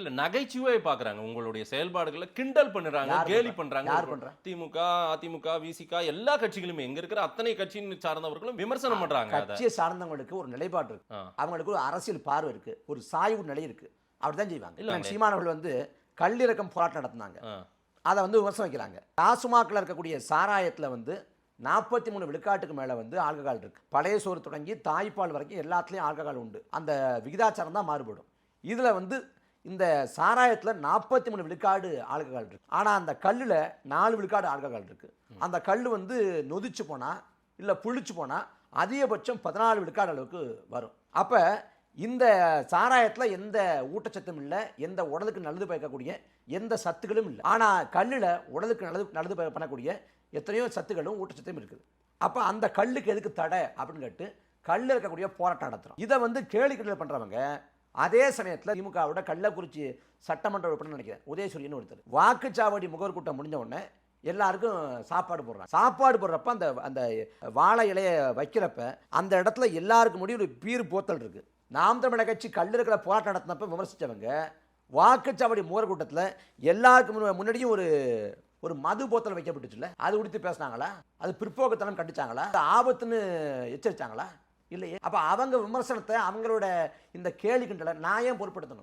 இல்ல நகைச்சுவை பாக்குறாங்க, உங்களுடைய செயல்பாடுகளை கிண்டல் பண்றாங்க, கேலி பண்றாங்க. திமுக, அதிமுக, விசிக எல்லா கட்சிகளுமே, எங்க இருக்கிற அத்தனை கட்சியின் சார்ந்தவர்களும் விமர்சனம் பண்றாங்க. கட்சியை சார்ந்தவங்களுக்கு ஒரு நிலைப்பாடு இருக்கு, அவங்களுக்கு ஒரு அரசியல் பார்வை இருக்கு, ஒரு சாய்வு நிலை இருக்கு, அப்படிதான் செய்வாங்க. இல்ல சீமானவர்கள் வந்து கல்லிறக்கம் போராட்டம் நடத்தினாங்க, அதை வந்து விமர்சனம் வைக்கிறாங்க. டாஸ்மாகில் இருக்கக்கூடிய சாராயத்துல வந்து 43 விழுக்காட்டுக்கு மேல வந்து ஆல்கஹால் இருக்கு. பழைய சோறு தொடங்கி தாய்ப்பால் வரைக்கும் எல்லாத்துலயும் ஆல்கஹால் உண்டு. அந்த விகிதாச்சாரம் தான் மாறுபடும். இதுல வந்து இந்த சாராயத்துல 43 விழுக்காடு ஆல்கஹால் இருக்கு. ஆனா அந்த கல்லுல 4 விழுக்காடு ஆல்கஹால் இருக்கு. அந்த கல் வந்து நொதிச்சு போனா இல்ல புளிச்சு போனா அதிகபட்சம் 14 விழுக்காடு அளவுக்கு வரும். அப்ப இந்த சாராயத்துல எந்த ஊட்டச்சத்தும் இல்லை, எந்த உடலுக்கு நல்லது பயக்கக்கூடிய எந்த சத்துக்களும் இல்லை. ஆனா கல்லுல உடலுக்கு நல்லது பண்ணக்கூடிய எத்தனையோ சத்துக்களும் ஊட்டச்சத்தும் இருக்குது. அப்ப அந்த கல்லுக்கு எதுக்கு தடை அப்படின்னு கேட்டு கல்ல இருக்கக்கூடிய போராட்டம் நடத்துறோம். இதை வந்து கேலி கிண்டல் பண்றவங்க அதே சமயத்தில் திமுகவோட கள்ளக்குறிச்சி சட்டமன்ற உறுப்பினர் நினைக்கிறேன் உதயசூரியன் ஒருத்தர் வாக்குச்சாவடி முகவர் கூட்டம் முடிஞ்ச உடனே எல்லாருக்கும் சாப்பாடு போடுறாங்க. சாப்பாடு போடுறப்ப அந்த அந்த வாழை இலையை வைக்கிறப்ப அந்த இடத்துல எல்லாருக்கும் முடியும் ஒரு பீர் போத்தல் இருக்கு. நாம் தமிழக கட்சி கல்லிருக்கிற போராட்டம் நடத்தினப்ப விமர்சித்தவங்க வாக்குச்சாவடி முகவர் கூட்டத்தில் எல்லாருக்கும் முன்னாடியும் ஒரு மது போத்தல் வைக்கப்பட்டுச்சுல்ல, அது உடுத்து பேசினாங்களா? அது பிற்போக்குத்தனம் கண்டிச்சாங்களா? ஆபத்துன்னு எச்சரிச்சாங்களா? இல்லையே. அப்ப அவங்க விமர்சனத்தை அவங்களோட இந்த கேலி கிண்டலை நான் ஏன் பொருட்படுத்தணும்?